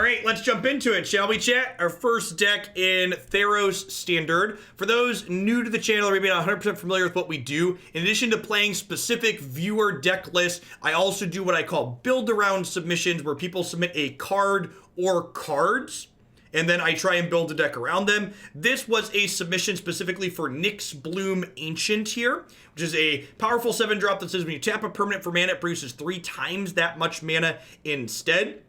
All right, let's jump into it, shall we, chat? Our first deck in Theros Standard. For those new to the channel or maybe not 100% familiar with what we do, in addition to playing specific viewer deck lists, I also do what I call build-around submissions, where people submit a card or cards, and then I try and build a deck around them. This was a submission specifically for Nyxbloom Ancient here, which is a powerful 7-drop that says when you tap a permanent for mana, it produces 3 times that much mana instead.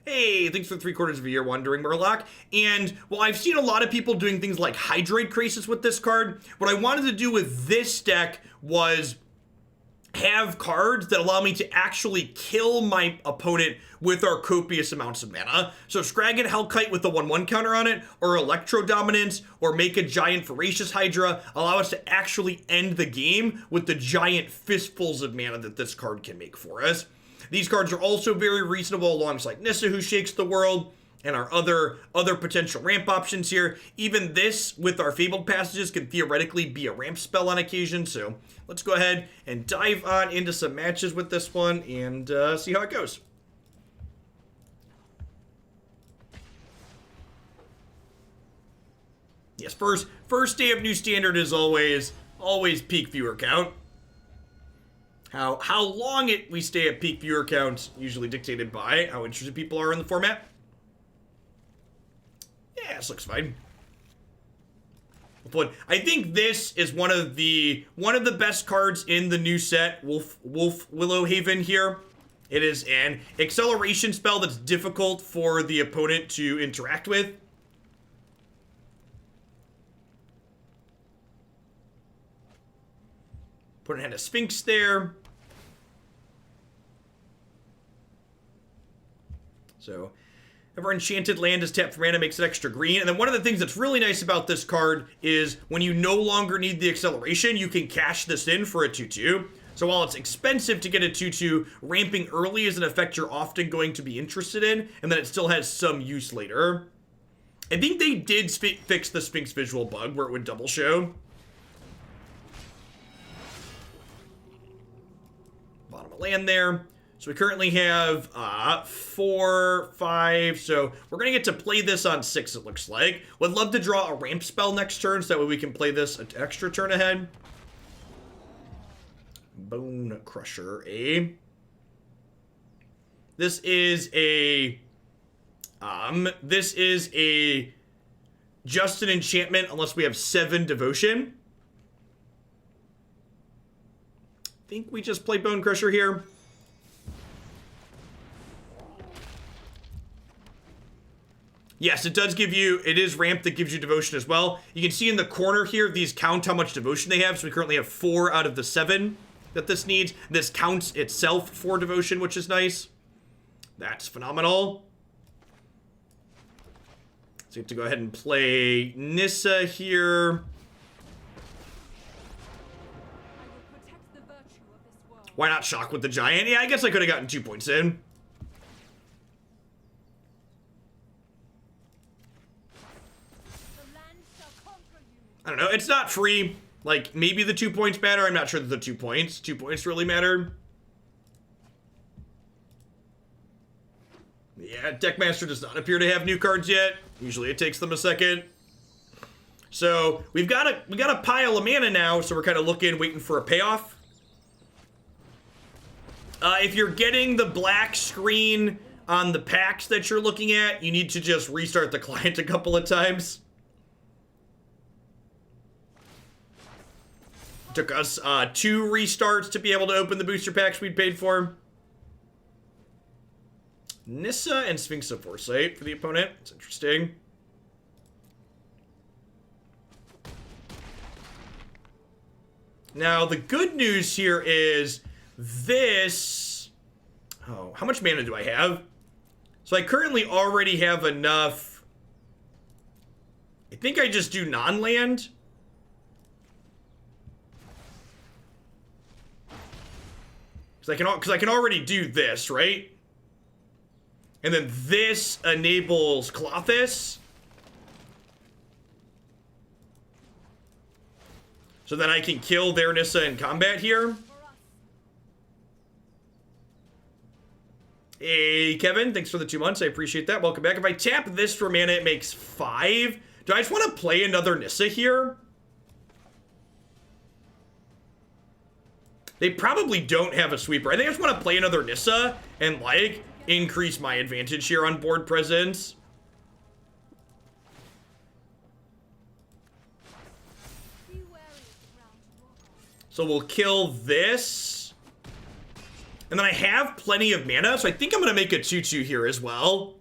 Hey, thanks for 3/4 of a year, Wandering Murloc. And while I've seen a lot of people doing things like Hydrate Crisis with this card, what I wanted to do with this deck was have cards that allow me to actually kill my opponent with our copious amounts of mana. So Skarrgan Hellkite with the 1/1 counter on it, or Electrodominance, or make a giant Voracious Hydra, allow us to actually end the game with the giant fistfuls of mana that this card can make for us. These cards are also very reasonable alongside Nissa, who shakes the world, and our other potential ramp options here. Even this, with our Fabled Passages, can theoretically be a ramp spell on occasion. So let's go ahead and dive on into some matches with this one and see how it goes. Yes, first day of New Standard is always peak viewer count. How long we stay at peak viewer count usually dictated by how interested people are in the format. Yeah, this looks fine. I think this is one of the best cards in the new set, Wolfwillow Haven here. It is an acceleration spell that's difficult for the opponent to interact with. Opponent had a Sphinx there. So, ever enchanted land is tapped for mana, makes it extra green. And then one of the things that's really nice about this card is when you no longer need the acceleration, you can cash this in for a 2/2. So while it's expensive to get a 2/2, ramping early is an effect you're often going to be interested in, and then it still has some use later. I think they did fix the Sphinx visual bug where it would double show. Bottom of land there. So we currently have 4, 5, so we're going to get to play this on 6, it looks like. Would love to draw a ramp spell next turn, so that way we can play this an extra turn ahead. Bonecrusher, eh? This is a just an enchantment unless we have 7 devotion. I think we just play Bonecrusher here. Yes, it does give you, it is ramp that gives you devotion as well. You can see in the corner here, these count how much devotion they have. So we currently have 4 out of the 7 that this needs. This counts itself for devotion, which is nice. That's phenomenal. So you have to go ahead and play Nissa here. Why not shock with the giant? Yeah, I guess I could have gotten 2 points in. I don't know, it's not free. Like, maybe the 2 points matter. I'm not sure that the 2 points really matter. Yeah, Deckmaster does not appear to have new cards yet. Usually it takes them a second. So, we've got a pile of mana now, so we're kind of waiting for a payoff. If you're getting the black screen on the packs that you're looking at, you need to just restart the client a couple of times. Took us 2 restarts to be able to open the booster packs we'd paid for. Nissa and Sphinx of Foresight for the opponent. It's interesting. Now, the good news here is this... Oh, how much mana do I have? So I currently already have enough... I think I just do non-land. Because I can already do this, right? And then this enables Klothys. So then I can kill their Nissa in combat here. Hey, Kevin, thanks for the 2 months. I appreciate that. Welcome back. If I tap this for mana, it makes 5. Do I just want to play another Nissa here? They probably don't have a sweeper. I think I just want to play another Nissa and, like, increase my advantage here on board presence. So we'll kill this. And then I have plenty of mana, so I think I'm going to make a 2/2 here as well.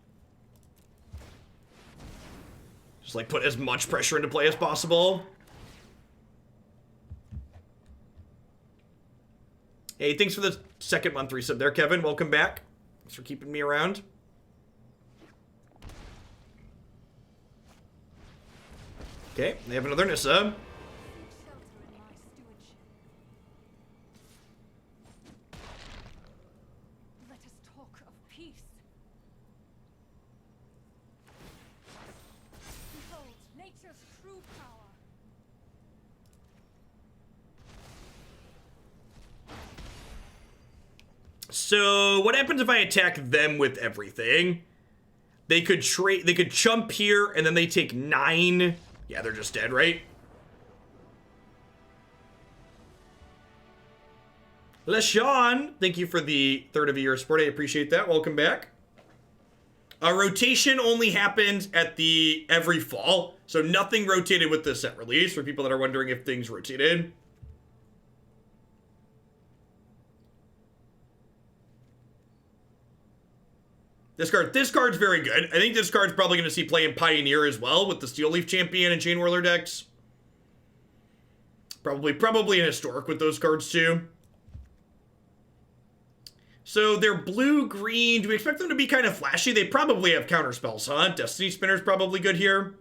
Just, like, put as much pressure into play as possible. Hey, thanks for the second month resub there, Kevin. Welcome back. Thanks for keeping me around. Okay, they have another Nissa. So what happens if I attack them with everything? They could chump here and then they take 9. Yeah, they're just dead, right? LeSean, thank you for the third of a year support. I appreciate that. Welcome back. Rotation only happens at every fall, so nothing rotated with the set release for people that are wondering if things rotated. This card's very good. I think this card's probably going to see play in Pioneer as well with the Steel Leaf Champion and Chain Whirler decks. Probably an Historic with those cards too. So they're blue-green. Do we expect them to be kind of flashy? They probably have counter spells, huh? Destiny Spinner's probably good here.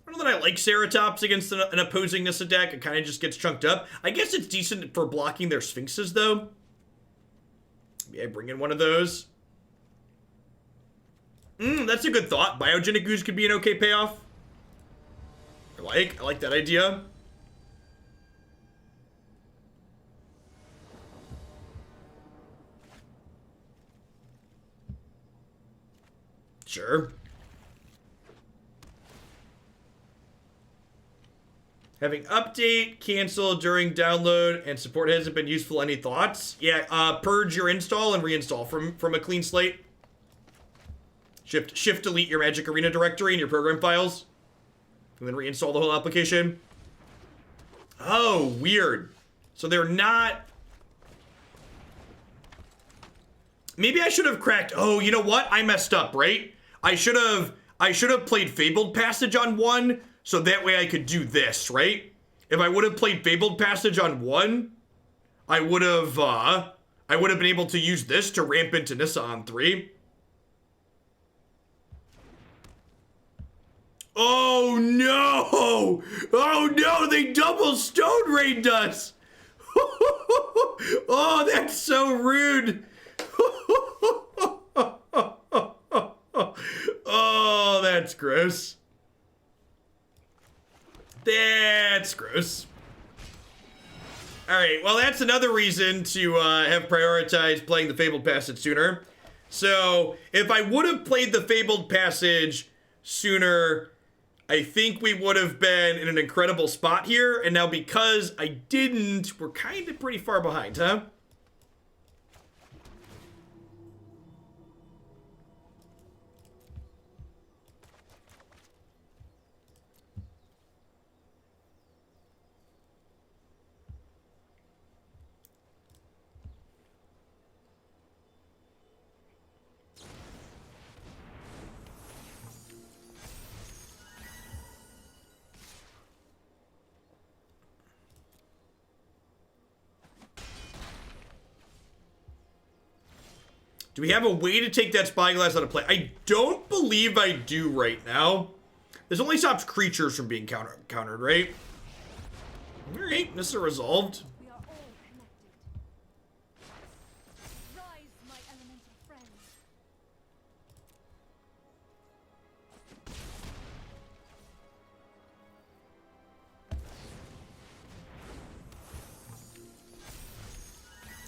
I don't know that I like Ceratops against an opposing Nissa deck. It kind of just gets chunked up. I guess it's decent for blocking their Sphinxes, though. Maybe I bring in one of those. That's a good thought. Biogenic Ooze could be an okay payoff. I like that idea. Sure. Having update, cancel during download, and support hasn't been useful. Any thoughts? Yeah, purge your install and reinstall from a clean slate. Shift delete your Magic Arena directory and your program files. And then reinstall the whole application. Oh, weird. So they're not... Maybe I should have cracked... Oh, you know what? I messed up, right? I should have played Fabled Passage on 1, so that way I could do this, right? If I would have played Fabled Passage on 1, I would have been able to use this to ramp into Nissa on 3. Oh no! Oh no, they double Stone Rained us! Oh, that's so rude! Oh, that's gross. That's gross. Alright, well, that's another reason to have prioritized playing the Fabled Passage sooner. So, if I would have played the Fabled Passage sooner, I think we would have been in an incredible spot here. And now because I didn't, we're kind of pretty far behind, huh? Do we have a way to take that Spyglass out of play? I don't believe I do right now. This only stops creatures from being countered, right? Alright, this is resolved. We are all connected. Rise, my elemental friends.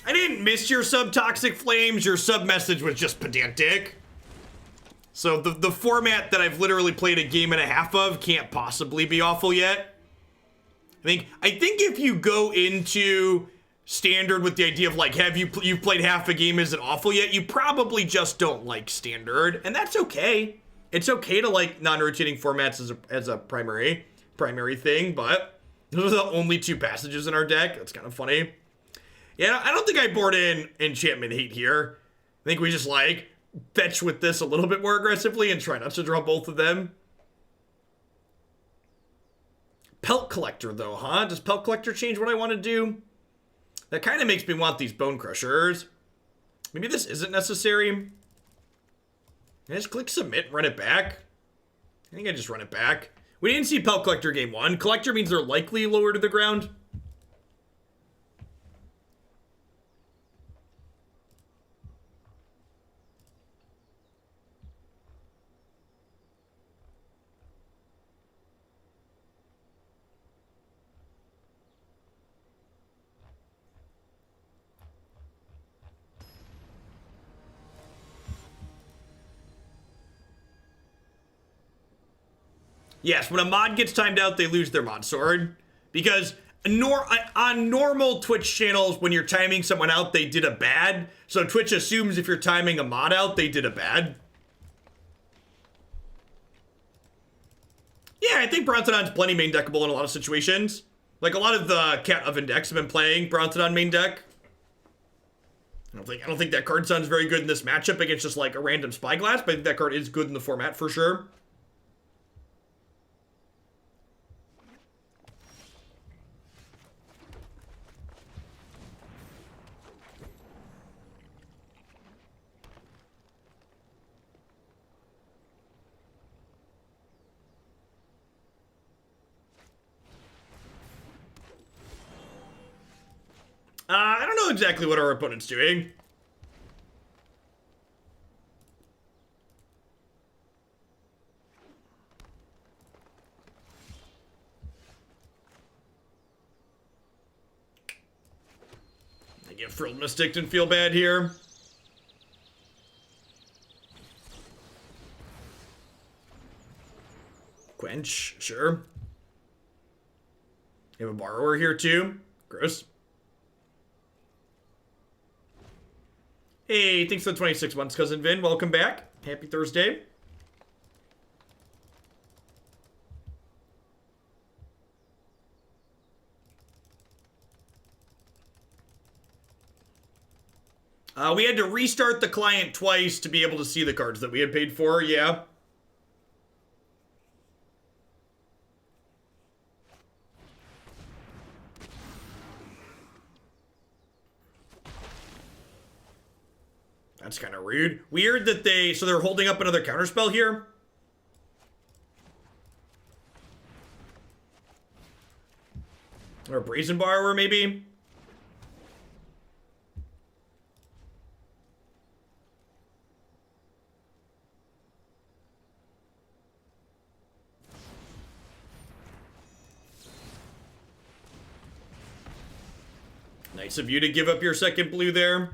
I didn't miss your sub-toxic flames. Your sub-message was just pedantic. So the format that I've literally played a game and a half of can't possibly be awful yet. I think if you go into standard with the idea of like, you've played half a game, isn't awful yet, you probably just don't like standard, and that's okay. It's okay to like non-rotating formats as a primary thing, but those are the only 2 passages in our deck. That's kind of funny. Yeah, I don't think I board in enchantment hate here. I think we just like fetch with this a little bit more aggressively and try not to draw both of them. Pelt Collector, though, huh? Does Pelt Collector change what I want to do? That kind of makes me want these Bone Crushers. Maybe this isn't necessary. Can I just click Submit and run it back? I think I just run it back. We didn't see Pelt Collector game 1. Collector means they're likely lower to the ground. Yes, when a mod gets timed out, they lose their mod sword. Because on normal Twitch channels, when you're timing someone out, they did a bad. So Twitch assumes if you're timing a mod out, they did a bad. Yeah, I think Brontodon's plenty main deckable in a lot of situations. Like a lot of the Cat Oven decks have been playing Brontodon main deck. I don't think that card sounds very good in this matchup against just like a random Spyglass, but I think that card is good in the format for sure. I don't know exactly what our opponent's doing. I get Frilled Mystic and feel bad here. Quench, sure. You have a Borrower here too. Gross. Hey, thanks for the 26 months, Cousin Vin. Welcome back. Happy Thursday. We had to restart the client twice to be able to see the cards that we had paid for, yeah. That's kind of rude. Weird that so they're holding up another counterspell here. Or a Brazen Borrower, maybe? Nice of you to give up your second blue there.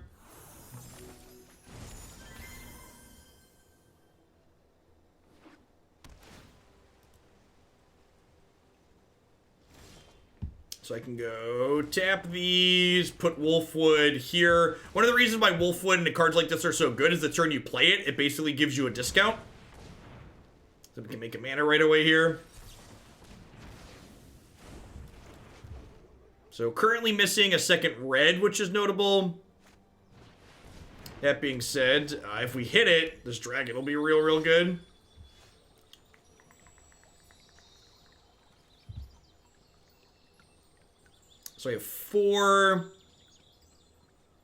So I can go tap these, put Wolfwood here. One of the reasons why Wolfwood and cards like this are so good is the turn you play it, it basically gives you a discount. So we can make a mana right away here. So currently missing a second red, which is notable. That being said, if we hit it, this dragon will be real good. So I have 4,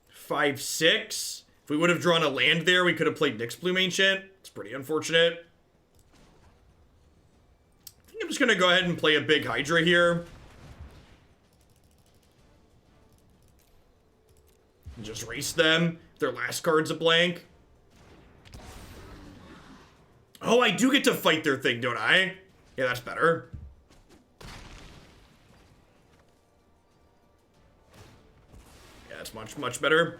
5, 6. If we would have drawn a land there, we could have played Nyxbloom Ancient. It's pretty unfortunate. I think I'm just going to go ahead and play a big Hydra here. And just race them. Their last card's a blank. Oh, I do get to fight their thing, don't I? Yeah, that's better. That's much, much better.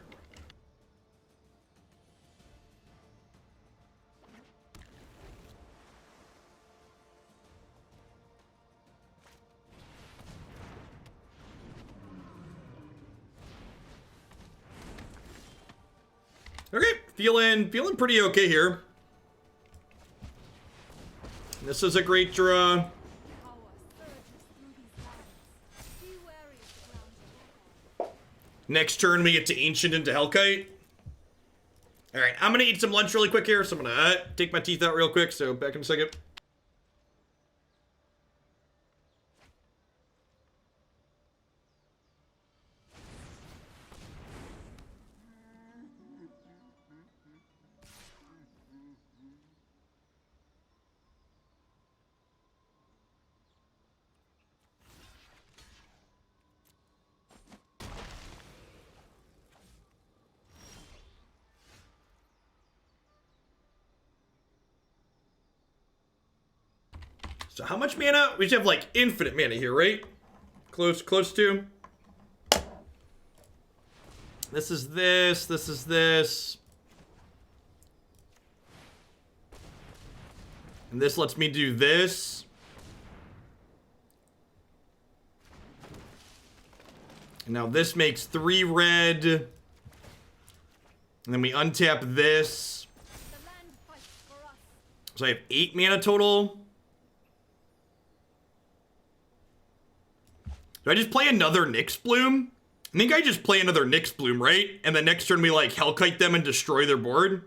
Okay, feeling pretty okay here. This is a great draw. Power surges through these lands. Be wary of the ground ahead. Next turn, we get to Ancient into Hellkite. All right, I'm gonna eat some lunch really quick here, so I'm gonna take my teeth out real quick, so back in a second. So how much mana? We should have like infinite mana here, right? Close to. This is this. This is this. And this lets me do this. And now this makes 3 red. And then we untap this. The land fights for us. So I have 8 mana total. Do I just play another Nyxbloom? I think I just play another Nyxbloom, right? And then next turn we like Hellkite them and destroy their board.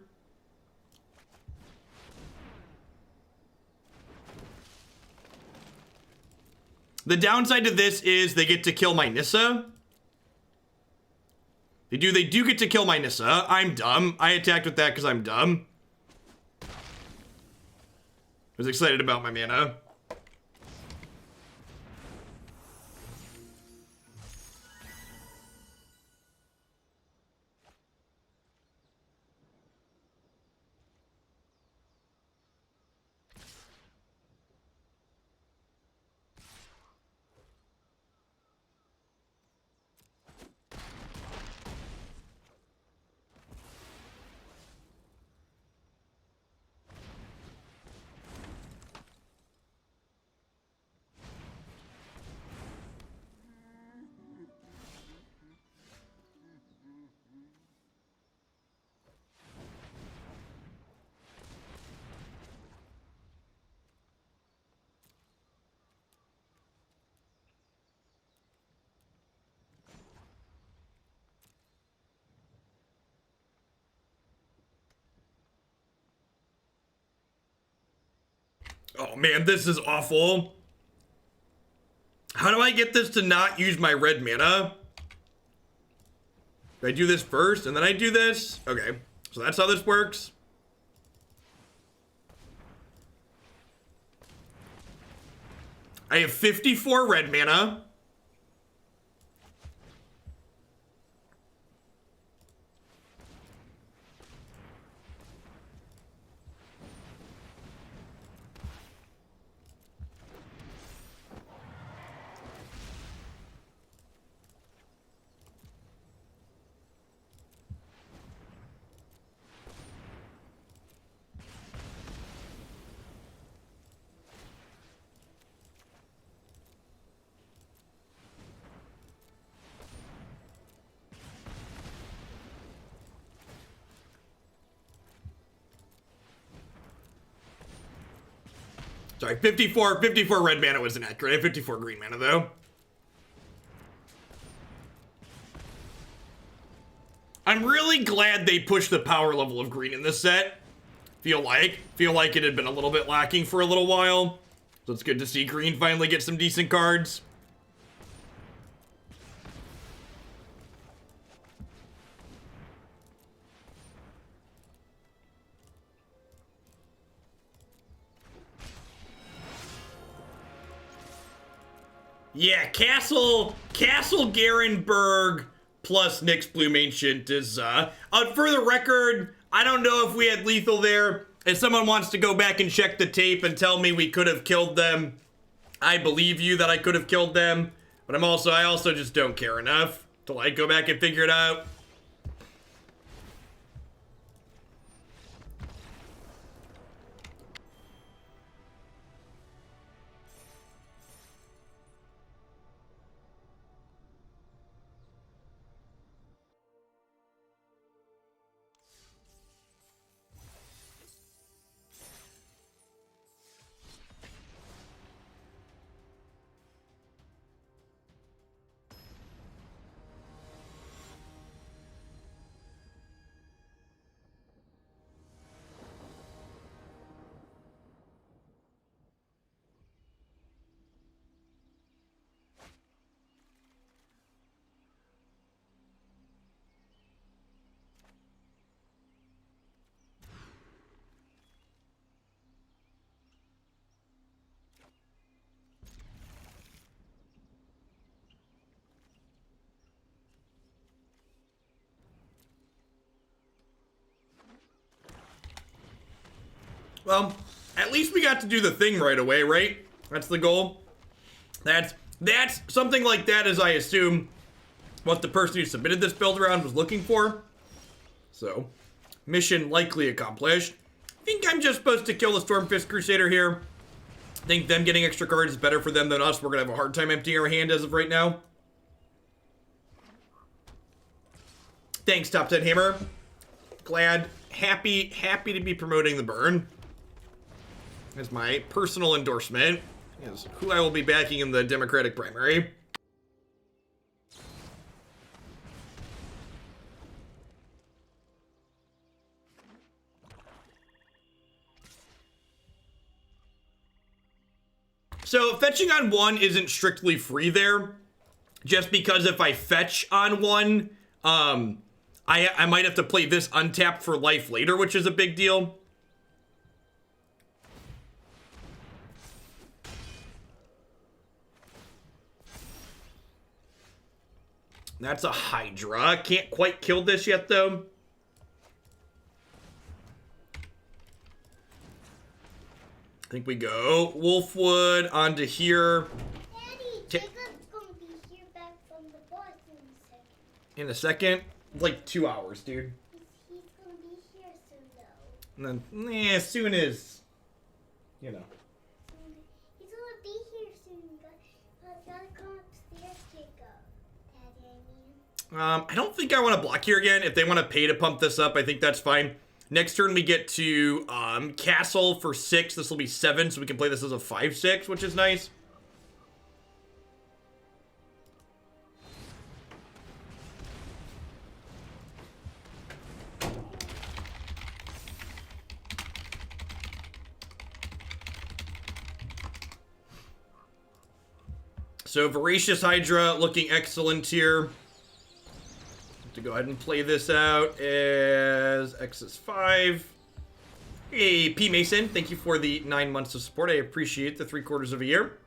The downside to this is they get to kill my Nissa. They do get to kill my Nissa. I'm dumb. I attacked with that because I'm dumb. I was excited about my mana. Oh man, this is awful. How do I get this to not use my red mana? Do I do this first and then I do this? Okay, so that's how this works. I have 54 red mana. Sorry, 54 red mana was inaccurate. I have 54 green mana, though. I'm really glad they pushed the power level of green in this set. Feel like it had been a little bit lacking for a little while. So it's good to see green finally get some decent cards. Yeah, Castle Garenbrig plus Nyxbloom Ancient is, for the record, I don't know if we had lethal there. If someone wants to go back and check the tape and tell me we could have killed them, I believe you that I could have killed them. But I also just don't care enough. till I go back and figure it out. Well, at least we got to do the thing right away, right? That's the goal. That's something like that, as I assume what the person who submitted this build around was looking for. So, mission likely accomplished. I think I'm just supposed to kill the Stormfist Crusader here. I think them getting extra cards is better for them than us. We're gonna have a hard time emptying our hand as of right now. Thanks, Top 10 Hammer. Glad, happy to be promoting the burn. As my personal endorsement is who I will be backing in the Democratic primary. So fetching on one isn't strictly free there, just because if I fetch on one, I might have to play this untapped for life later, which is a big deal. That's a Hydra. Can't quite kill this yet, though. I think we go Wolfwood onto here. Daddy, Jacob's gonna be here back from the boss In a second? Like 2 hours, dude. He's gonna be here soon, though. And then, soon is, you know. He's gonna be here soon. Gotta come upstairs, Jacob. Daddy, I mean. I don't think I want to block here again. If they want to pay to pump this up, I think that's fine. Next turn we get to Castle for 6. This will be 7, so we can play this as a 5/6, which is nice. So Voracious Hydra looking excellent here. To go ahead and play this out as XS5. Hey, P. Mason, thank you for the 9 months of support. I appreciate the 3/4 of a year.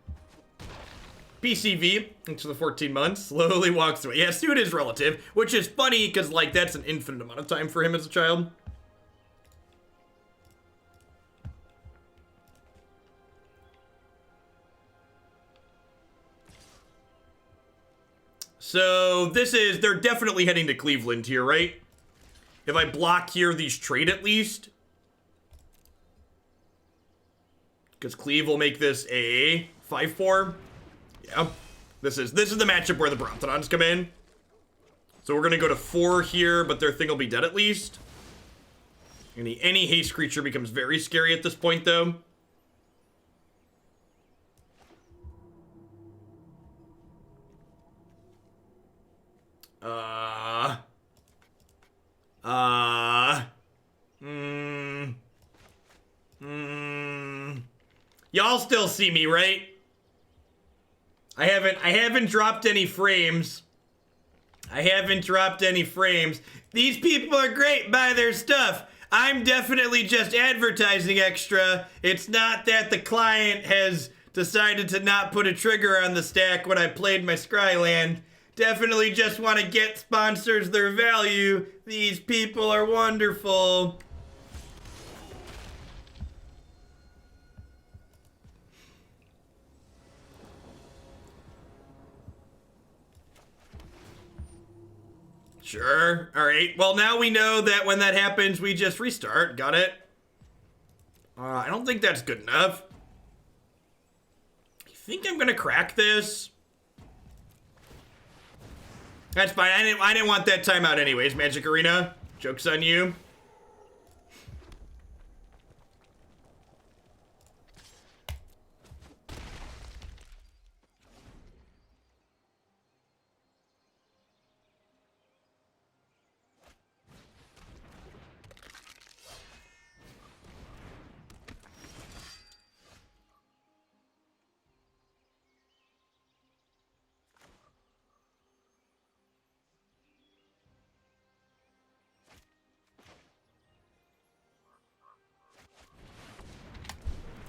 PCV, thanks for the 14 months. Slowly walks away. Yeah, soon is relative, which is funny because, like, that's an infinite amount of time for him as a child. So this is, they're definitely heading to Cleveland here, right? If I block here, these trade at least. Because Cleve will make this a 5/4. Yeah. This is the matchup where the Brontodons come in. So we're gonna go to 4 here, but their thing will be dead at least. Any haste creature becomes very scary at this point, though. Y'all still see me, right? I haven't dropped any frames. I haven't dropped any frames. These people are great, buy their stuff. I'm definitely just advertising extra. It's not that the client has decided to not put a trigger on the stack when I played my Scryland. Definitely just want to get sponsors their value. These people are wonderful. Sure. All right. Well, now we know that when that happens, we just restart. Got it? I don't think that's good enough. I think I'm gonna crack this. That's fine. I didn't want that timeout anyways, Magic Arena. Joke's on you.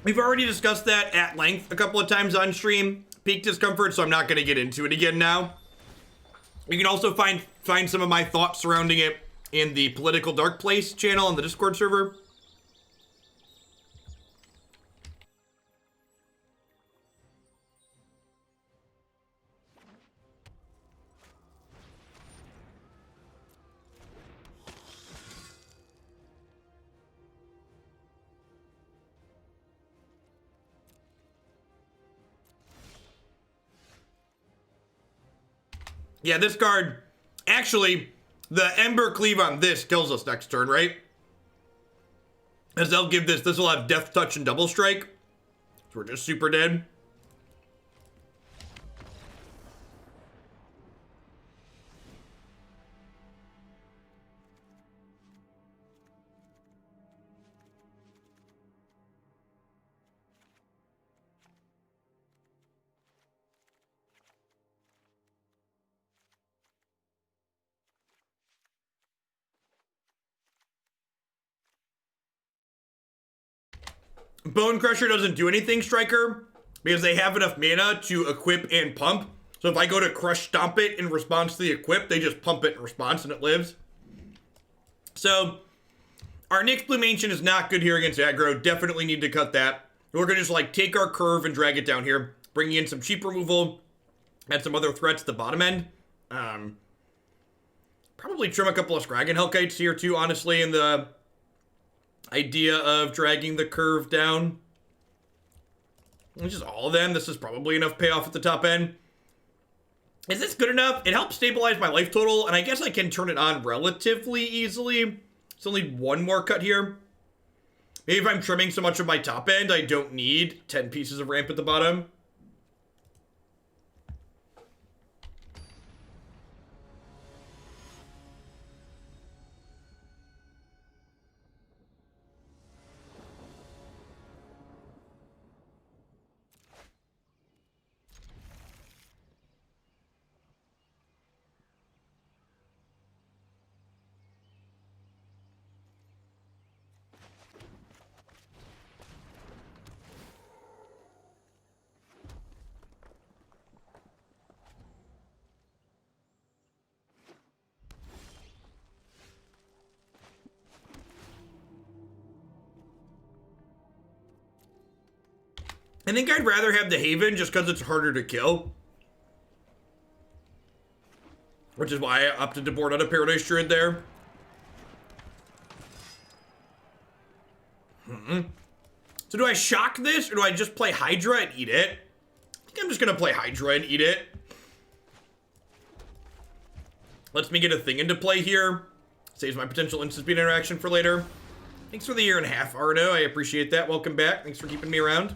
We've already discussed that at length a couple of times on stream. Peak discomfort, so I'm not going to get into it again now. You can also find some of my thoughts surrounding it in the Political Dark Place channel on the Discord server. Yeah, this card, actually, the Ember Cleave on this kills us next turn, right? As they'll give this will have Death Touch and Double Strike. So we're just super dead. Bonecrusher doesn't do anything, Striker, because they have enough mana to equip and pump. So if I go to Crush Stomp it in response to the equip, they just pump it in response and it lives. So our Nyxbloom Ancient is not good here against aggro. Definitely need to cut that. We're going to just like take our curve and drag it down here, bringing in some cheap removal and some other threats at the bottom end. Probably trim a couple of Skarrgan Hellkites here too, honestly, in the idea of dragging the curve down. Which is all of them. This is probably enough payoff at the top end. Is this good enough? It helps stabilize my life total, and I guess I can turn it on relatively easily. It's only one more cut here. Maybe if I'm trimming so much of my top end, I don't need 10 pieces of ramp at the bottom. I think I'd rather have the Haven just because it's harder to kill. Which is why I opted to board out a Paradise Druid there. So do I shock this or do I just play Hydra and eat it? I think I'm just going to play Hydra and eat it. Lets me get a thing into play here. Saves my potential instant speed interaction for later. Thanks for the 1.5 years, Arno. I appreciate that. Welcome back. Thanks for keeping me around.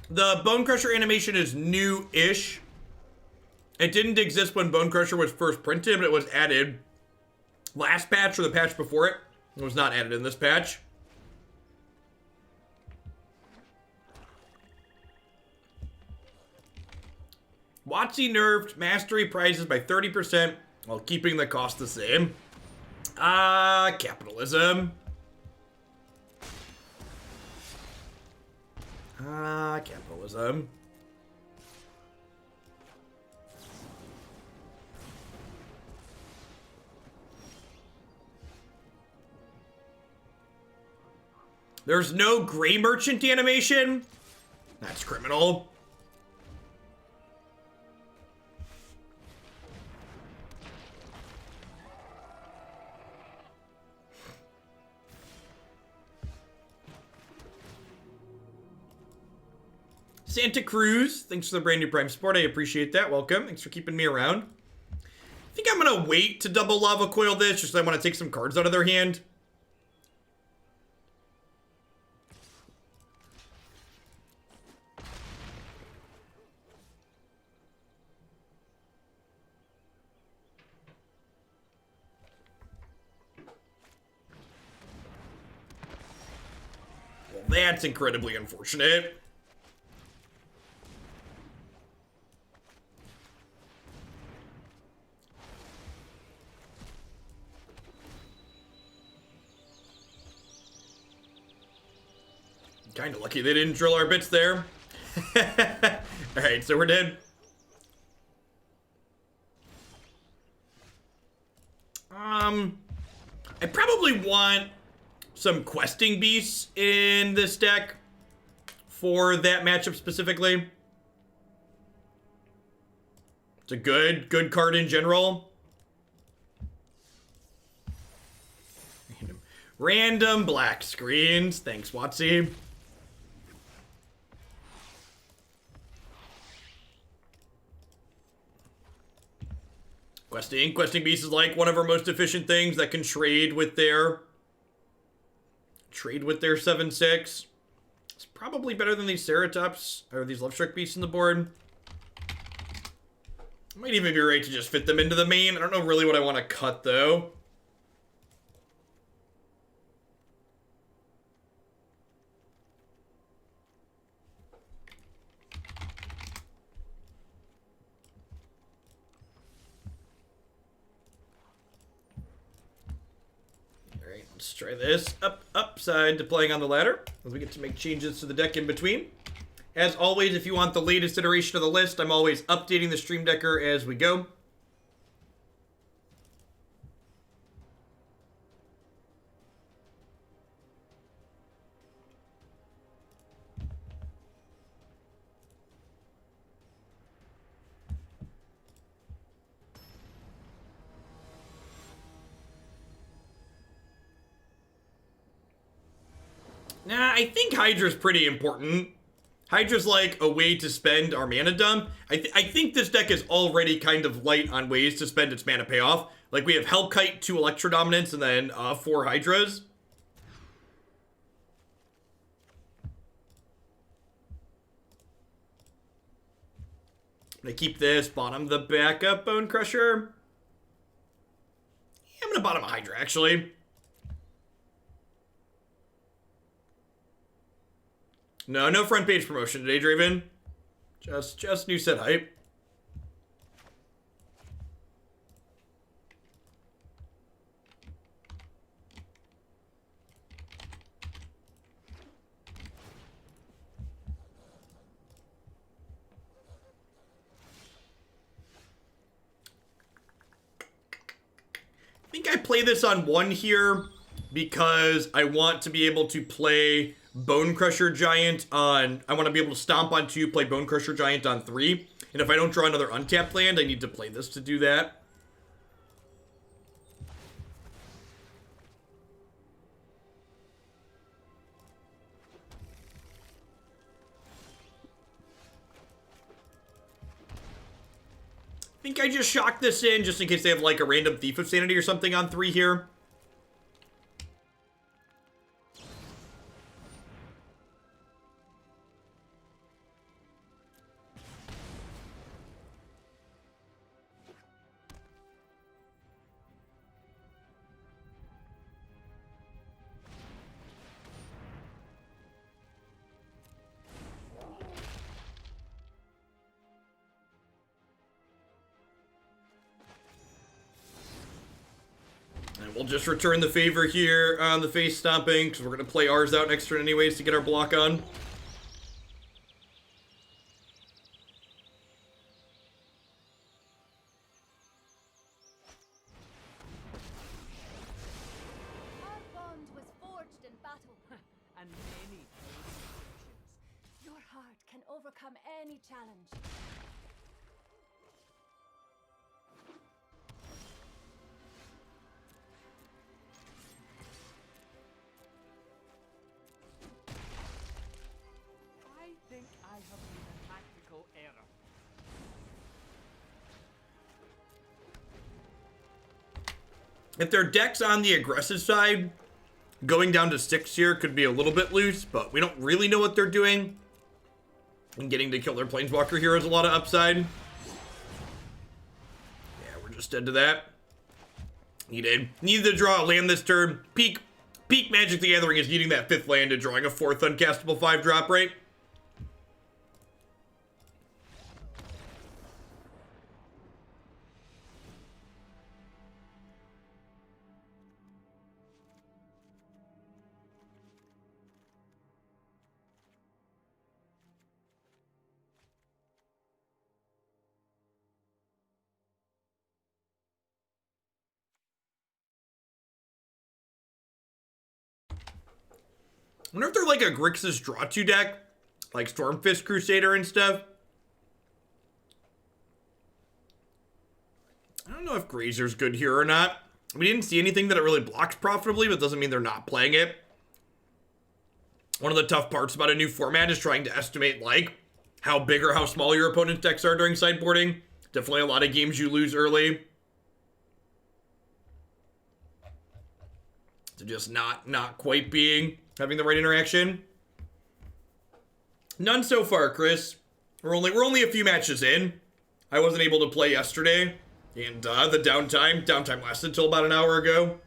The Bonecrusher animation is new-ish. It didn't exist when Bonecrusher was first printed, but it was added last patch or the patch before it. It was not added in this patch. WotC nerfed mastery prizes by 30% while keeping the cost the same. Capitalism. Capitalism. There's no Gray Merchant animation? That's criminal. Santa Cruz, thanks for the brand new Prime support. I appreciate that. Welcome. Thanks for keeping me around. I think I'm going to wait to double Lava Coil this, just 'cause I want to take some cards out of their hand. Well, that's incredibly unfortunate. Kind of lucky they didn't drill our bits there. Alright, so we're dead. I probably want some questing beasts in this deck for that matchup specifically. It's a good card in general. Random black screens. Thanks, WotC. Questing beast is like one of our most efficient things that can trade with their 7/6. It's probably better than these Ceratops or these Love Struck beasts in the board. Might even be right to just fit them into the main. I don't know really what I want to cut though. Let's try this. Upside to playing on the ladder, as we get to make changes to the deck in between. As always, if you want the latest iteration of the list, I'm always updating the Stream Decker as we go. Nah, I think Hydra's pretty important. Hydra's like a way to spend our mana dump. I think this deck is already kind of light on ways to spend its mana payoff. Like we have Hellkite, 2 Electrodominance, and then 4 Hydras. I'm gonna keep this, bottom the backup Bonecrusher. Yeah, I'm gonna bottom a Hydra, actually. No front page promotion today, Draven. Just new set hype. I think I play this on 1 here because I want to be able to play Bonecrusher Giant on... I want to be able to stomp on 2, play Bonecrusher Giant on 3. And if I don't draw another untapped land, I need to play this to do that. I think I just shock this in just in case they have like a random Thief of Sanity or something on 3 here. just return the favor here on the face stomping, because we're going to play ours out next turn anyways to get our block on. Our bond was forged in battle, and many patience. Your heart can overcome any challenge. I think I have made a tactical error. If their deck's on the aggressive side, going down to 6 here could be a little bit loose, but we don't really know what they're doing. And getting to kill their Planeswalker here is a lot of upside. Yeah, we're just dead to that. Needed to draw a land this turn. Peak Magic the Gathering is needing that 5th land and drawing a 4th uncastable 5-drop, right? I wonder if they're like a Grixis Draw 2 deck, like Stormfist Crusader and stuff. I don't know if Grazer's good here or not. We didn't see anything that it really blocks profitably, but doesn't mean they're not playing it. One of the tough parts about a new format is trying to estimate like how big or how small your opponent's decks are during sideboarding. Definitely a lot of games you lose early. So just not quite having the right interaction. None so far, Chris. We're only a few matches in. I wasn't able to play yesterday, and the downtime lasted until about an hour ago.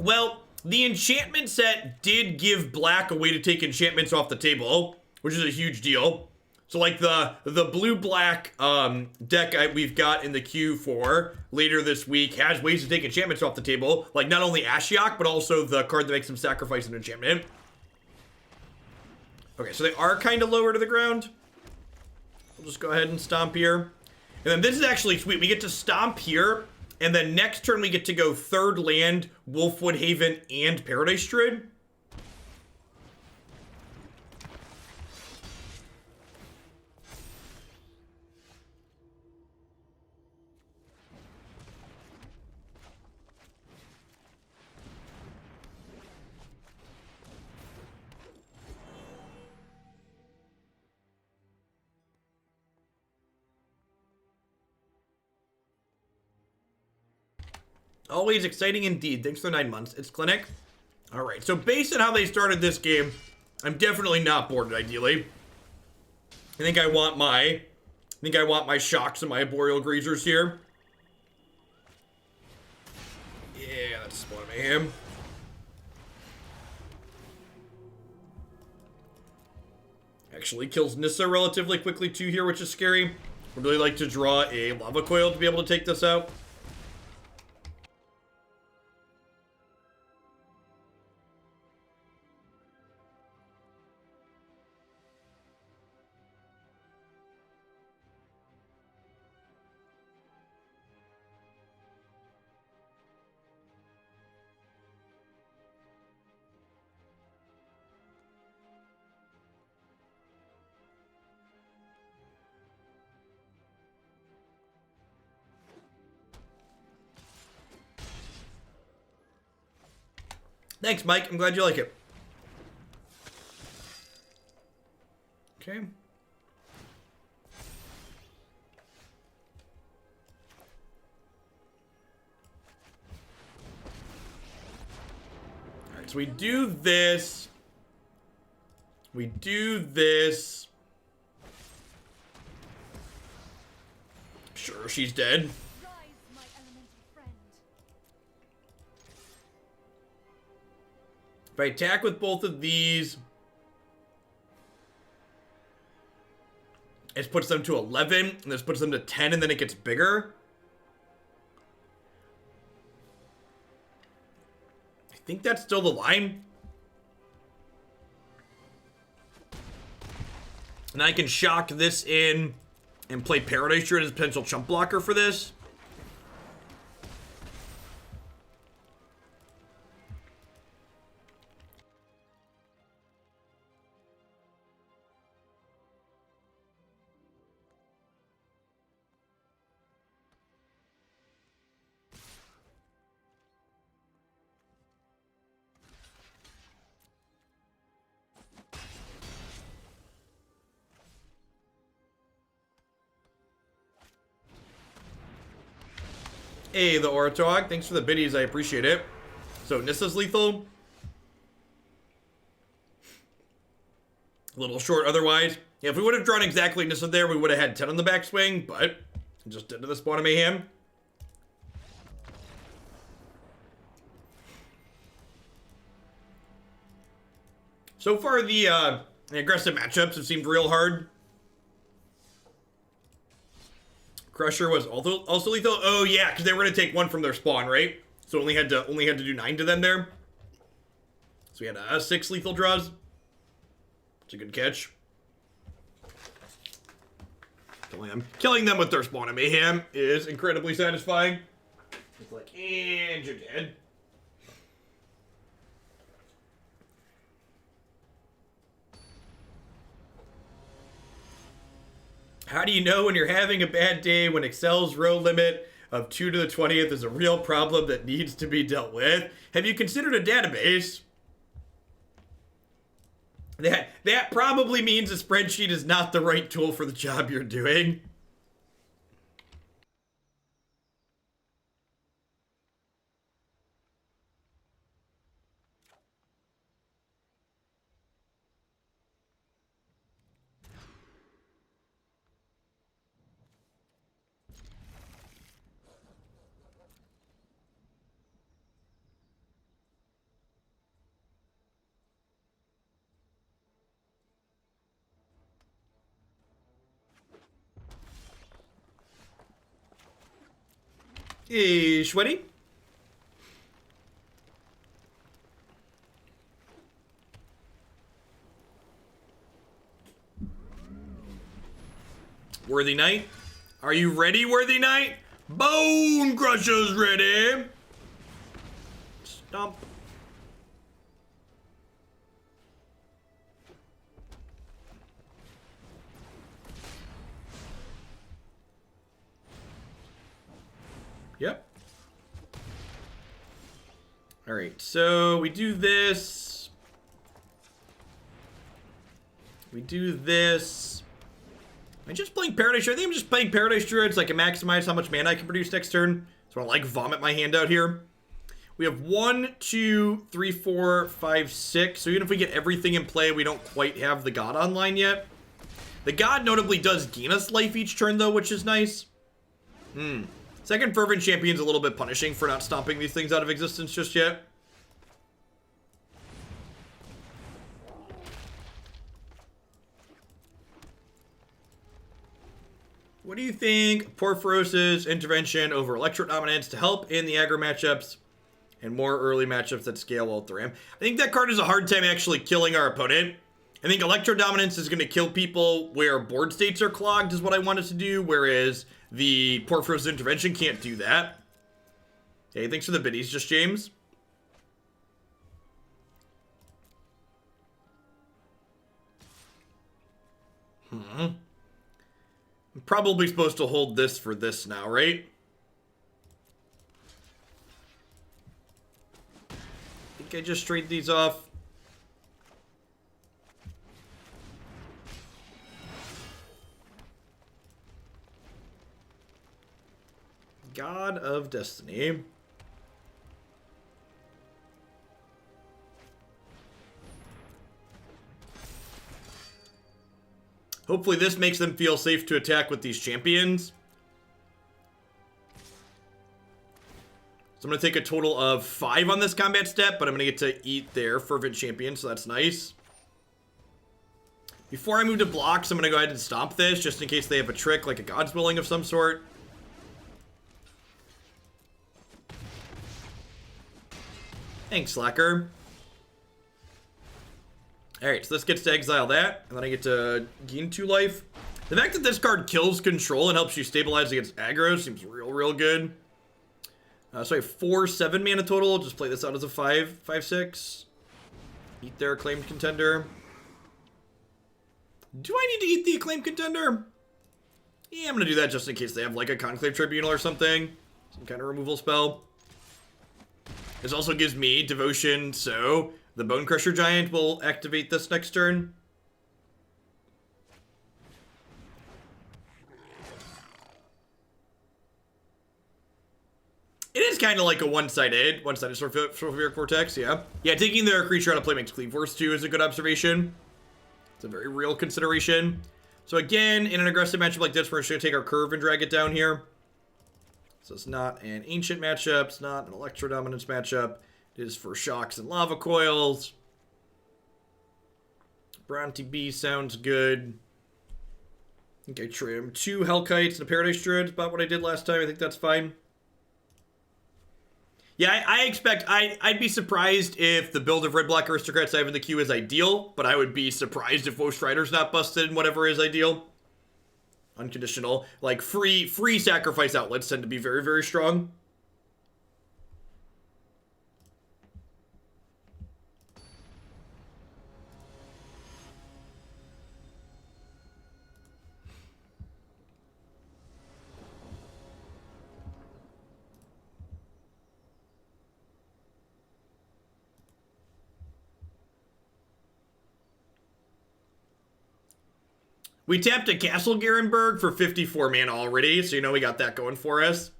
Well, the enchantment set did give black a way to take enchantments off the table, which is a huge deal. So like the blue-black deck we've got in the queue for later this week has ways to take enchantments off the table. Like not only Ashiok, but also the card that makes them sacrifice an enchantment. Okay, so they are kind of lower to the ground. We'll just go ahead and stomp here. And then this is actually sweet. We get to stomp here, and then next turn we get to go 3rd land, Wolfwillow Haven, and Paradise Druid. Always exciting indeed. Thanks for the 9 months. It's Clinic. All right. So based on how they started this game, I'm definitely not boarded ideally. I think I want my shocks and my Arboreal Grazers here. Yeah, that's Spawn Mayhem. Actually kills Nissa relatively quickly too here, which is scary. Would really like to draw a Lava Coil to be able to take this out. Thanks, Mike. I'm glad you like it. Okay. All right, so we do this. We do this. Sure, she's dead. If I attack with both of these, it puts them to 11, and this puts them to 10, and then it gets bigger. think that's still the line. And I can shock this in and play Paradise Druid as a potential chump blocker for this. Hey, the Oratog. Thanks for the biddies. I appreciate it. So, Nissa's lethal. A little short otherwise. Yeah, if we would have drawn exactly Nissa there, we would have had 10 on the backswing, but just into the spawn of mayhem. So far, the aggressive matchups have seemed real hard. Crusher was also lethal. Oh yeah, because they were gonna take one from their spawn, right? So only had to do 9 to them there. So we had 6 lethal draws. It's a good catch. Killing them with their spawn of mayhem is incredibly satisfying. It's like, and you're dead. How do you know when you're having a bad day when Excel's row limit of 2 to the 20th is a real problem that needs to be dealt with? Have you considered a database? That probably means a spreadsheet is not the right tool for the job you're doing. Hey, Sweaty. Worthy Knight. Are you ready, Worthy Knight? Bonecrusher's ready. Stomp. Yep. All right, so we do this. We do this. I'm just playing Paradise Druid. I think I'm just playing Paradise Druid so I can maximize how much mana I can produce next turn. So I like vomit my hand out here. We have 1, 2, 3, 4, 5, 6. So even if we get everything in play, we don't quite have the God online yet. The God notably does gain us life each turn though, which is nice. Second Fervent Champion's a little bit punishing for not stomping these things out of existence just yet. What do you think Porphyros's intervention over Electrodominance to help in the aggro matchups and more early matchups that scale well through him? I think that card has a hard time actually killing our opponent. I think Electrodominance is going to kill people where board states are clogged is what I want it to do, whereas the Porphyros's intervention can't do that. Hey, thanks for the biddies, just James. I'm probably supposed to hold this for this now, right? I think I just trade these off. God of Destiny. Hopefully this makes them feel safe to attack with these champions. So I'm going to take a total of 5 on this combat step, but I'm going to get to eat their Fervent Champion, so that's nice. Before I move to blocks, I'm going to go ahead and stomp this, just in case they have a trick, like a God's Willing of some sort. Thanks, Slacker. Alright, so this gets to exile that, and then I get to gain 2 life. The fact that this card kills control and helps you stabilize against aggro seems real good. So I have 4 7 mana total. Just play this out as a 5/6. Eat their Acclaimed Contender. Do I need to eat the Acclaimed Contender? Yeah, I'm gonna do that just in case they have like a Conclave Tribunal or something. Some kind of removal spell. This also gives me Devotion, so the Bonecrusher Giant will activate this next turn. It is kind of like a one-sided Sulfuric Vortex, yeah. Yeah, taking their creature out of play makes Cleave worse too is a good observation. It's a very real consideration. So again, in an aggressive matchup like this, we're just going to take our curve and drag it down here. So it's not an Ancient matchup. It's not an Electrodominance matchup. It is for Shocks and Lava Coils. Bronte B sounds good. I think I trimmed 2 Hellkites and a Paradise Druid. About what I did last time. I think that's fine. Yeah, I expect, I'd be surprised if the build of Red Black Aristocrats I have in the queue is ideal, but I would be surprised if Ghost Rider's not busted in whatever is ideal. Unconditional. Like, free sacrifice outlets tend to be very strong. We tapped a Castle Garenbrig for 54 mana already, so you know we got that going for us.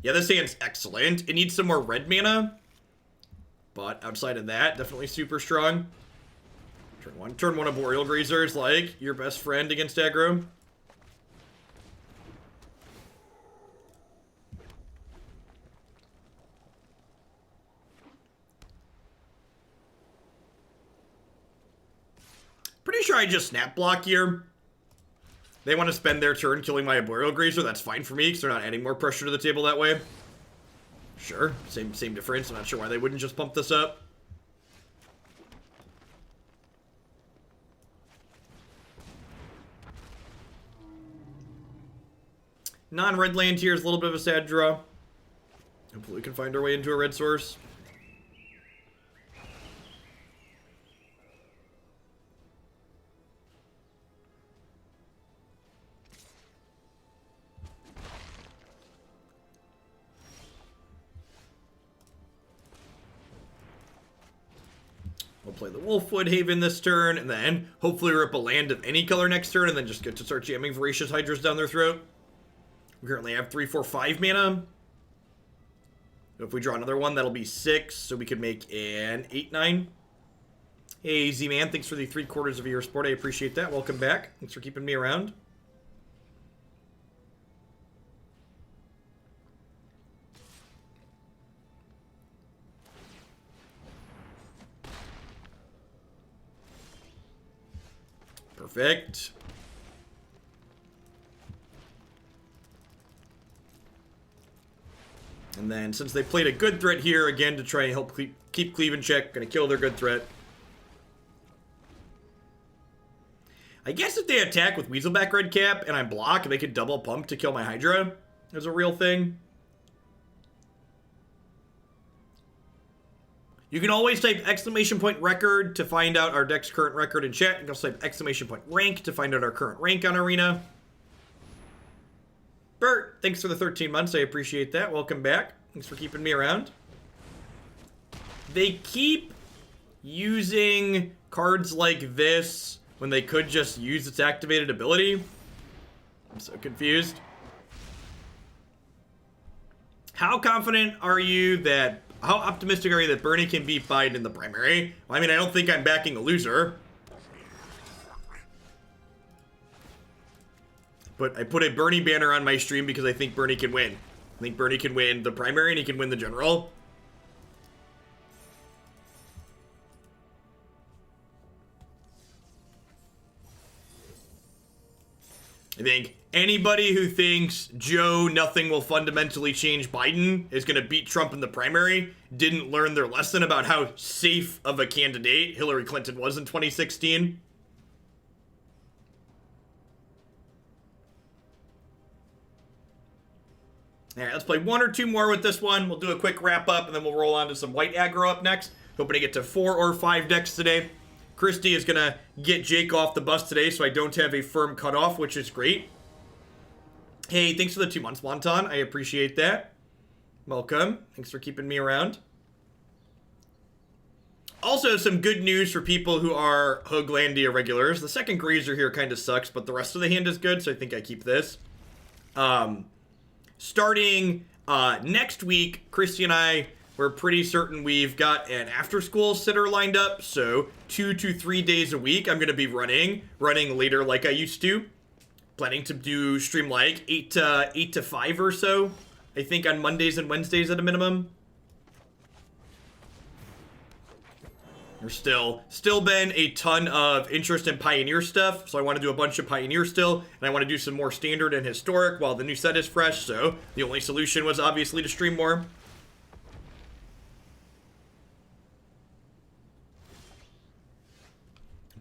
Yeah, this hand's excellent. It needs some more red mana, but outside of that, definitely super strong. Turn one Arboreal Grazer is like your best friend against aggro. Pretty sure I just snap block here. They want to spend their turn killing my Arboreal Grazer. That's fine for me, because they're not adding more pressure to the table that way. Sure, same difference. I'm not sure why they wouldn't just pump this up. Non-red land here is a little bit of a sad draw. Hopefully we can find our way into a red source. We'll play the Wolfwillow Haven this turn, and then hopefully rip a land of any color next turn, and then just get to start jamming Voracious Hydras down their throat. We currently have 3, 4, 5 mana. If we draw another one, that'll be 6, so we could make an 8, 9. Hey, Z-Man, thanks for the 3/4 of your support. I appreciate that. Welcome back. Thanks for keeping me around. Perfect. And then, since they played a good threat here, again, to try and help keep Cleave in check, gonna kill their good threat. I guess if they attack with Weaselback Red Cap and I block, they could double pump to kill my Hydra. There's a real thing. You can always type !record to find out our deck's current record in chat. You can also type !rank to find out our current rank on Arena. Bert, thanks for the 13 months. I appreciate that. Welcome back. Thanks for keeping me around. They keep using cards like this when they could just use its activated ability. I'm so confused. How confident are you that... How optimistic are you that Bernie can beat Biden in the primary? Well, I mean, I don't think I'm backing a loser. But I put a Bernie banner on my stream because I think Bernie can win. I think Bernie can win the primary and he can win the general. I think anybody who thinks Joe, nothing will fundamentally change Biden, is going to beat Trump in the primary, didn't learn their lesson about how safe of a candidate Hillary Clinton was in 2016. All right, let's play one or two more with this one. We'll do a quick wrap up, and then we'll roll on to some white aggro up next. Hoping to get to 4 or 5 decks today. Christy is going to get Jake off the bus today, so I don't have a firm cutoff, which is great. Hey, thanks for the 2 months, Wonton. I appreciate that. Welcome. Thanks for keeping me around. Also, some good news for people who are Hoaglandia regulars. The second Grazer here kind of sucks, but the rest of the hand is good, so I think I keep this. Starting next week, Christy and I, we're pretty certain we've got an after-school sitter lined up, so 2 to 3 days a week I'm going to be running later like I used to. Planning to do stream like 8 to 5 or so, I think on Mondays and Wednesdays at a minimum. There's still been a ton of interest in Pioneer stuff, so I want to do a bunch of Pioneer still, and I want to do some more Standard and Historic while the new set is fresh, so the only solution was obviously to stream more.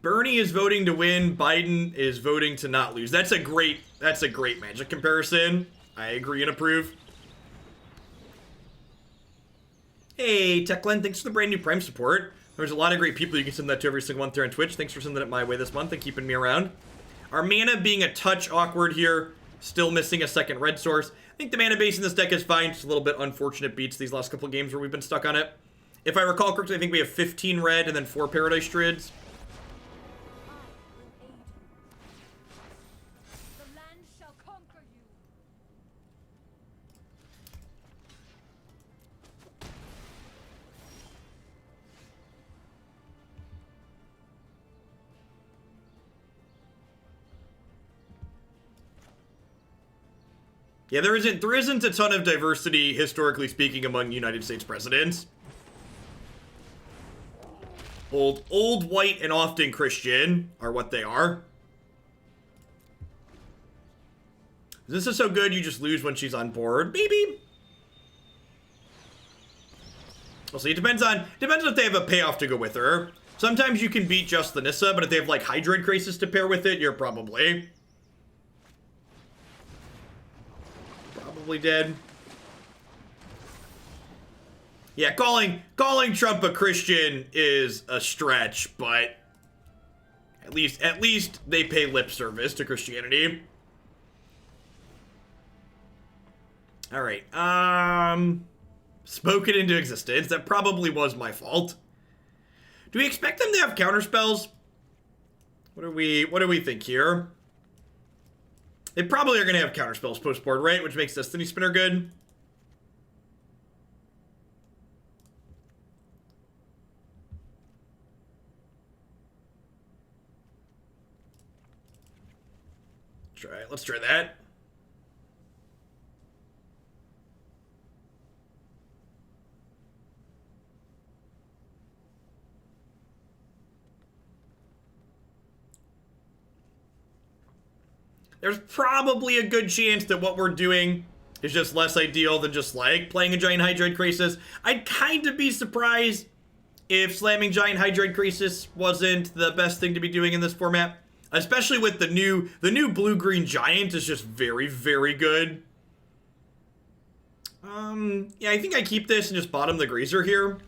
Bernie is voting to win, Biden is voting to not lose. That's a great Magic comparison. I agree and approve. Hey, Techland, thanks for the brand new Prime support. There's a lot of great people you can send that to every single month here on Twitch. Thanks for sending it my way this month and keeping me around. Our mana being a touch awkward here. Still missing a second red source. I think the mana base in this deck is fine. Just a little bit unfortunate beats these last couple of games where we've been stuck on it. If I recall correctly, I think we have 15 red and then 4 Paradise Druids. The land shall conquer you. Yeah, there isn't a ton of diversity, historically speaking, among United States presidents. Old, white, and often Christian are what they are. This is so good you just lose when she's on board. Maybe. We'll see. It depends on if they have a payoff to go with her. Sometimes you can beat just the Nissa, but if they have like Hydroid Crisis to pair with it, you're probably dead. Yeah, calling Trump a Christian is a stretch, but at least they pay lip service to Christianity. All right. Spoken into existence. That probably was my fault. Do we expect them to have counterspells? What do we think here? They probably are going to have counterspells post-board, right? Which makes Destiny Spinner good. Let's try that. There's probably a good chance that what we're doing is just less ideal than just like playing a Giant Hydroid Crisis. I'd kind of be surprised if slamming Giant Hydroid Crisis wasn't the best thing to be doing in this format. Especially with the new blue-green Giant is just very, very good. Yeah, I think I keep this and just bottom the Grazer here.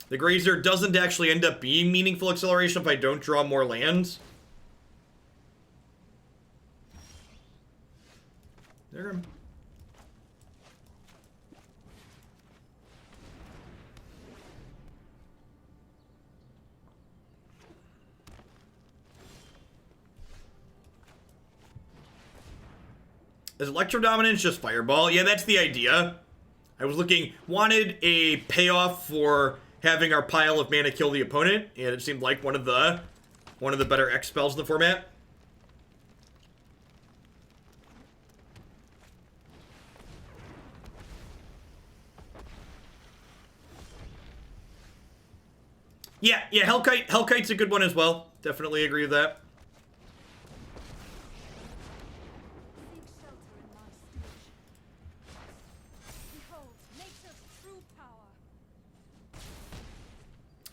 The Grazer doesn't actually end up being meaningful acceleration if I don't draw more lands. There. Is Electrodominance just Fireball? Yeah, that's the idea. I was wanted a payoff for having our pile of mana kill the opponent, and it seemed like one of the better X spells in the format. Yeah, Hellkite's a good one as well. Definitely agree with that.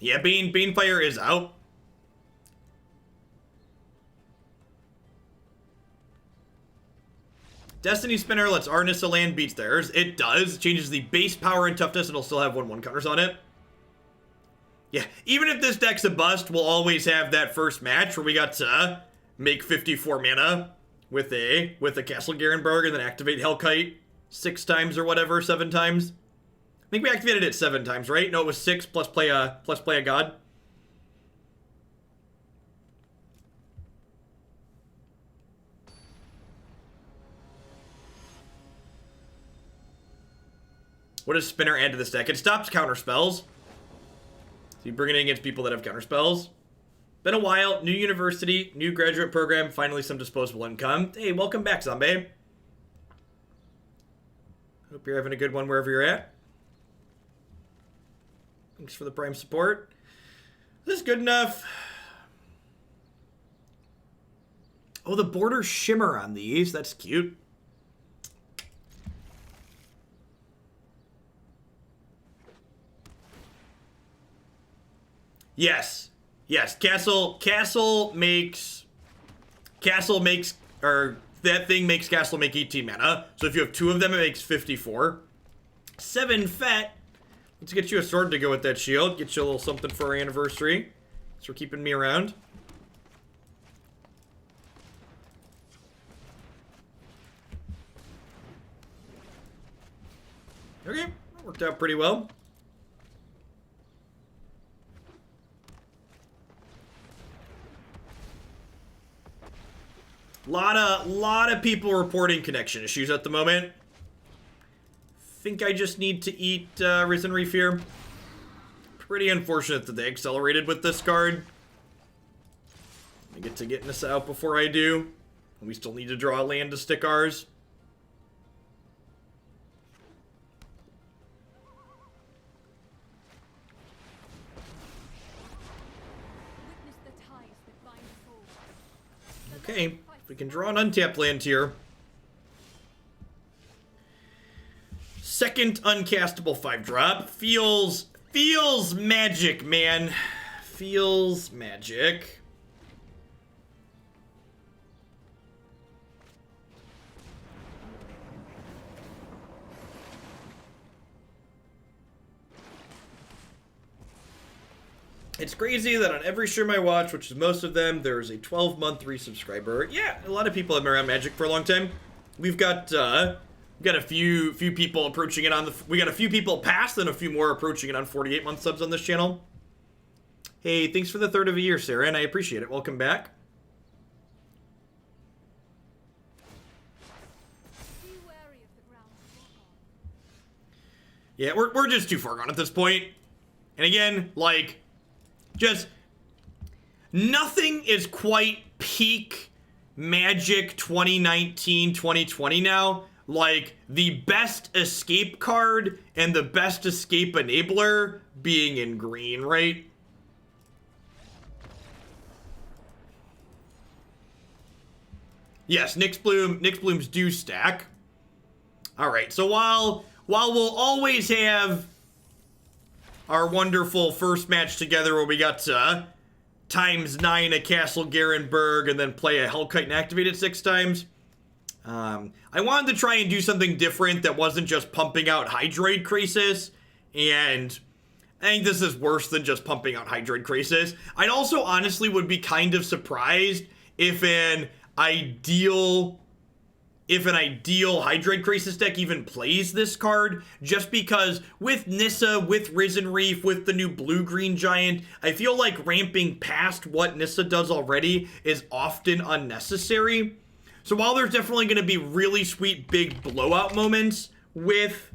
Yeah, Banefire is out. Destiny Spinner lets our Nissa land beats theirs. It does. Changes the base power and toughness, and it'll still have 1/1 counters on it. Yeah, even if this deck's a bust, we'll always have that first match where we got to make 54 mana with a Castle Garenbrig and then activate Hellkite 6 times or whatever, 7 times. I think we activated it 7 times, right? No, it was 6 plus play a god. What does Spinner add to this deck? It stops counter spells. So you bring it in against people that have counter spells. Been a while. New university, new graduate program, finally some disposable income. Hey, welcome back, Zombie. Hope you're having a good one wherever you're at. Thanks for the Prime support. Is this good enough? Oh, the border shimmer on these. That's cute. Yes. Yes. Castle makes, or that thing makes Castle make 18 mana. So if you have 2 of them, it makes 54. 7 fat. Let's get you a sword to go with that shield. Get you a little something for our anniversary. Thanks for keeping me around. Okay. Worked out pretty well. Lot of people reporting connection issues at the moment. Think I just need to eat Risen Reef here. Pretty unfortunate that they accelerated with this card. I get to get Nissa out before I do. We still need to draw a land to stick ours. Okay, if we can draw an untapped land here. Second uncastable 5-drop. Feels magic, man. Feels magic. It's crazy that on every stream I watch, which is most of them, there's a 12-month resubscriber. Yeah, a lot of people have been around Magic for a long time. We've got a few people approaching it on the. We got a few people past, and a few more approaching it on 48-month subs on this channel. Hey, thanks for the 3rd of a year, Sarah, and I appreciate it. Welcome back. Yeah, we're just too far gone at this point. And again, like, just nothing is quite peak Magic 2019, 2020 now. Like, the best escape card and the best escape enabler being in green, right? Yes, Nyxbloom's do stack. Alright, so while we'll always have our wonderful first match together where we got to ×9 a Castle Garenbrig and then play a Hellkite and activate it 6 times. I wanted to try and do something different that wasn't just pumping out Hydroid Crisis, and I think this is worse than just pumping out Hydroid Crisis. I'd also honestly would be kind of surprised if an ideal Hydroid Crisis deck even plays this card, just because with Nissa, with Risen Reef, with the new blue-green giant, I feel like ramping past what Nissa does already is often unnecessary. So while there's definitely going to be really sweet big blowout moments with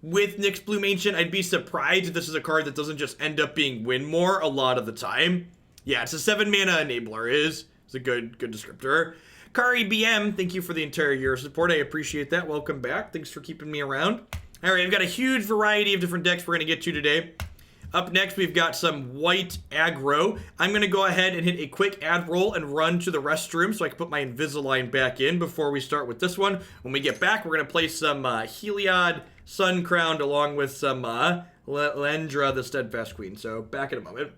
Nyxbloom Ancient, I'd be surprised if this is a card that doesn't just end up being win more a lot of the time. Yeah, it's a 7-mana enabler is a good descriptor. Kari BM, thank you for the entire year of support. I appreciate that. Welcome back. Thanks for keeping me around. All right, I've got a huge variety of different decks we're going to get to today. Up next, we've got some white aggro. I'm going to go ahead and hit a quick ad roll and run to the restroom so I can put my Invisalign back in before we start with this one. When we get back, we're going to play some Heliod Sun Crowned along with some Lendra, the Steadfast Queen. So back in a moment.